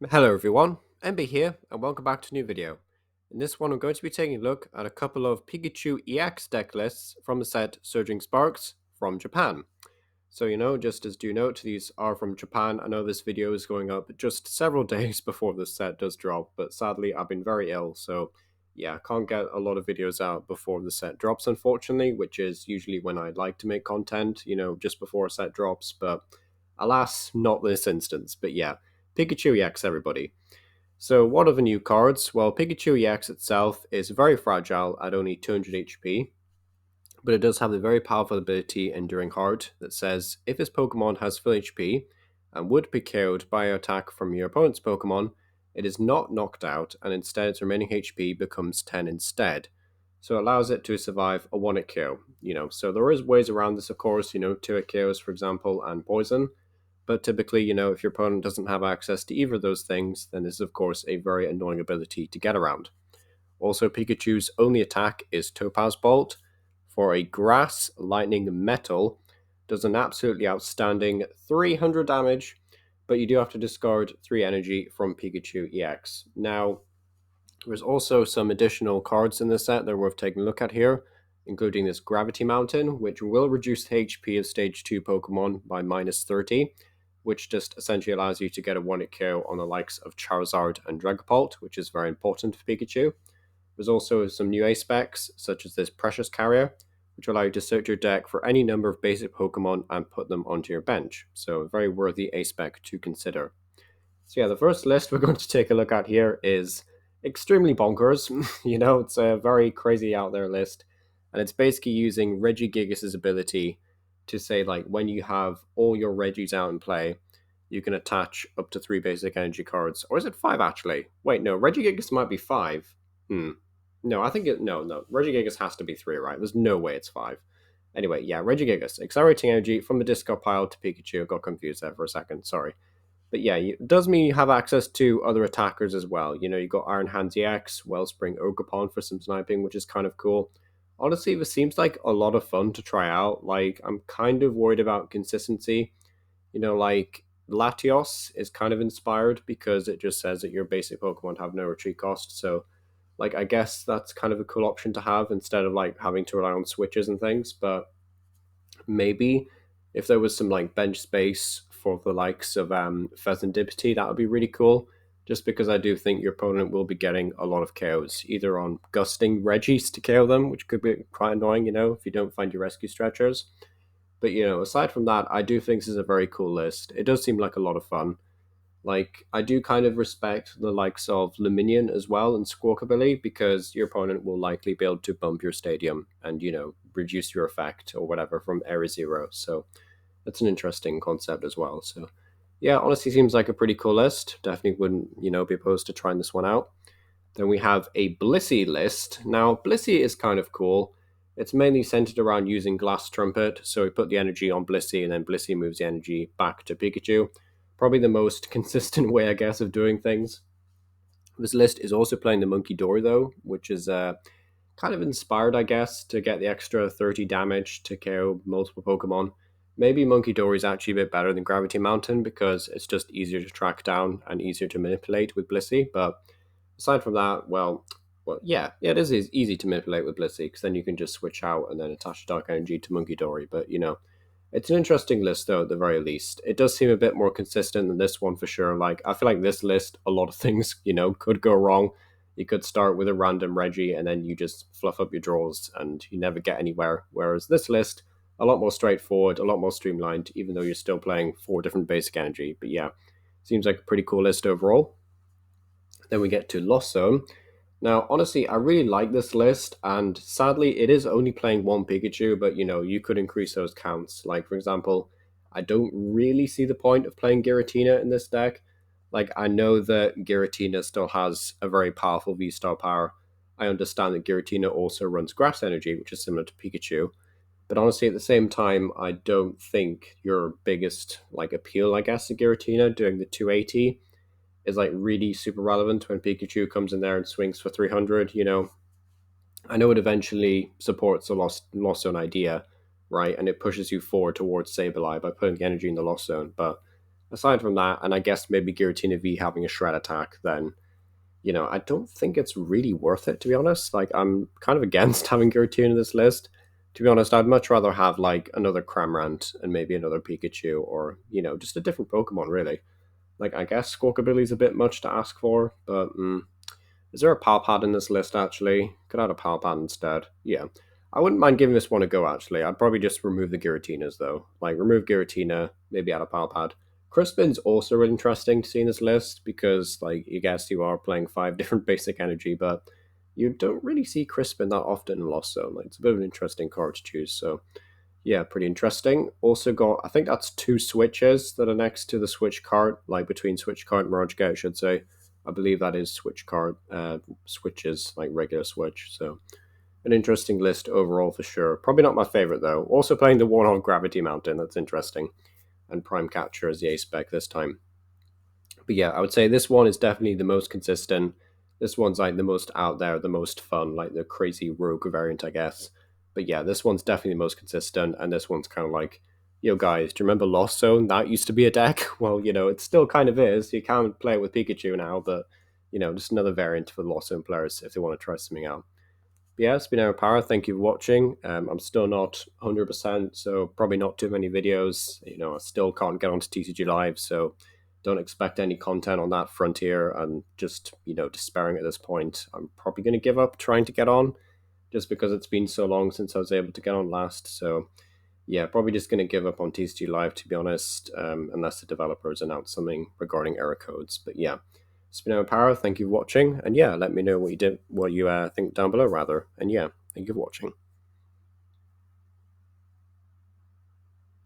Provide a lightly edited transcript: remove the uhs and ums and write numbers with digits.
Hello everyone, MB here, and welcome back to a new video. In this one, I'm going to be taking a look at a couple of Pikachu EX deck lists from the set Surging Sparks from Japan. So, just as due note, these are from Japan. I know this video is going up just several days before the set does drop, but sadly, I've been very ill, so yeah, I can't get a lot of videos out before the set drops, unfortunately, which is usually when I'd like to make content, just before a set drops, but alas, not this instance. But yeah, Pikachu EX, everybody. So, what are the new cards? Well, Pikachu EX itself is very fragile at only 200 HP, but it does have the very powerful ability Enduring Heart that says if this Pokemon has full HP and would be killed by an attack from your opponent's Pokemon, it is not knocked out and instead its remaining HP becomes 10 instead. So it allows it to survive a one-hit kill. So there is ways around this, of course, two-hit kills, for example, and poison. But typically, if your opponent doesn't have access to either of those things, then this is, of course, a very annoying ability to get around. Also, Pikachu's only attack is Topaz Bolt. For a Grass, Lightning, Metal, does an absolutely outstanding 300 damage, but you do have to discard 3 energy from Pikachu EX. Now, there's also some additional cards in this set that are worth taking a look at here, including this Gravity Mountain, which will reduce the HP of Stage 2 Pokemon by minus 30, which just essentially allows you to get a one-hit KO on the likes of Charizard and Dragapult, which is very important for Pikachu. There's also some new A-specs, such as this Precious Carrier, which allow you to search your deck for any number of basic Pokemon and put them onto your bench. So a very worthy A-spec to consider. So yeah, the first list we're going to take a look at here is extremely bonkers. It's a very crazy out there list. And it's basically using Regigigas' ability to say, like, when you have all your Regis out in play, you can attach up to 3 basic energy cards. Or is it 5 actually? Wait, no, Regigigas might be 5. No, I think no. Regigigas has to be 3, right? There's no way it's 5. Anyway, yeah, Regigigas. Accelerating energy from the discard pile to Pikachu. Got confused there for a second, sorry. But yeah, it does mean you have access to other attackers as well. You got Iron Hands EX, Wellspring Ogerpon for some sniping, which is kind of cool. Honestly, this seems like a lot of fun to try out. Like, I'm kind of worried about consistency. Like, Latios is kind of inspired because it just says that your basic Pokemon have no retreat cost. So, like, I guess that's kind of a cool option to have instead of, like, having to rely on switches and things. But maybe if there was some like bench space for the likes of Pheasantipity, that would be really cool. Just because I do think your opponent will be getting a lot of KOs, either on gusting Regis to KO them, which could be quite annoying, if you don't find your rescue stretchers. But aside from that, I do think this is a very cool list. It does seem like a lot of fun. Like, I do kind of respect the likes of Luminion as well and Squawkabilly because your opponent will likely be able to bump your stadium and, reduce your effect or whatever from Area Zero. So that's an interesting concept as well. So, yeah, honestly seems like a pretty cool list. Definitely wouldn't, be opposed to trying this one out. Then we have a Blissey list. Now, Blissey is kind of cool. It's mainly centered around using Glass Trumpet. So we put the energy on Blissey and then Blissey moves the energy back to Pikachu. Probably the most consistent way, I guess, of doing things. This list is also playing the Monkey Dory, though, which is kind of inspired, I guess, to get the extra 30 damage to KO multiple Pokemon. Maybe Monkey Dory is actually a bit better than Gravity Mountain because it's just easier to track down and easier to manipulate with Blissey. But aside from that, yeah, it is easy to manipulate with Blissey because then you can just switch out and then attach Dark Energy to Monkey Dory. But it's an interesting list, though, at the very least. It does seem a bit more consistent than this one for sure. Like, I feel like this list, a lot of things, could go wrong. You could start with a random Reggie and then you just fluff up your draws and you never get anywhere. Whereas this list, a lot more straightforward, a lot more streamlined, even though you're still playing 4 different basic energy. But yeah, seems like a pretty cool list overall. Then we get to Lost Zone. Now, honestly, I really like this list, and sadly, it is only playing one Pikachu, but you could increase those counts. Like, for example, I don't really see the point of playing Giratina in this deck. Like, I know that Giratina still has a very powerful V-Star power. I understand that Giratina also runs Grass Energy, which is similar to Pikachu. But honestly, at the same time, I don't think your biggest like appeal, I guess, to Giratina doing the 280 is like really super relevant when Pikachu comes in there and swings for 300. I know it eventually supports the lost zone idea, right? And it pushes you forward towards Sableye by putting the energy in the lost zone. But aside from that, and I guess maybe Giratina V having a shred attack, then I don't think it's really worth it, to be honest. Like, I'm kind of against having Giratina in this list. To be honest, I'd much rather have like another Cramorant and maybe another Pikachu, or just a different Pokemon, really. Like, I guess Squawkabilly's a bit much to ask for, but is there a Palpad in this list, actually? Could add a Palpad instead. Yeah. I wouldn't mind giving this one a go, actually. I'd probably just remove the Giratinas, though. Like, remove Giratina, maybe add a Palpad. Crispin's also really interesting to see in this list because, like, you guess you are playing 5 different basic energy, but you don't really see Crispin that often in Lost Zone. Like, it's a bit of an interesting card to choose, so yeah, pretty interesting. Also got, I think that's 2 switches that are next to the switch card, like between switch card and Mirage Gate, I should say. I believe that is switch card, switches, like regular switch. So an interesting list overall for sure. Probably not my favorite though. Also playing the Warhol Gravity Mountain, that's interesting. And Prime Catcher as the A spec this time. But yeah, I would say this one is definitely the most consistent. This one's like the most out there, the most fun, like the crazy rogue variant, I guess. But yeah, this one's definitely the most consistent, and this one's kind of like, guys, do you remember Lost Zone? That used to be a deck. Well, it still kind of is. You can't play it with Pikachu now, but just another variant for the Lost Zone players if they want to try something out. But yeah, it's been Aaron Power. Thank you for watching. I'm still not 100%, so probably not too many videos. I still can't get onto TCG Live, so don't expect any content on that frontier. And just, despairing at this point. I'm probably going to give up trying to get on just because it's been so long since I was able to get on last. So yeah, probably just going to give up on TCG Live, to be honest, unless the developers announce something regarding error codes. But yeah, it's been Aaron Power. Thank you for watching, and yeah, let me know what you think down below, rather. And yeah, thank you for watching.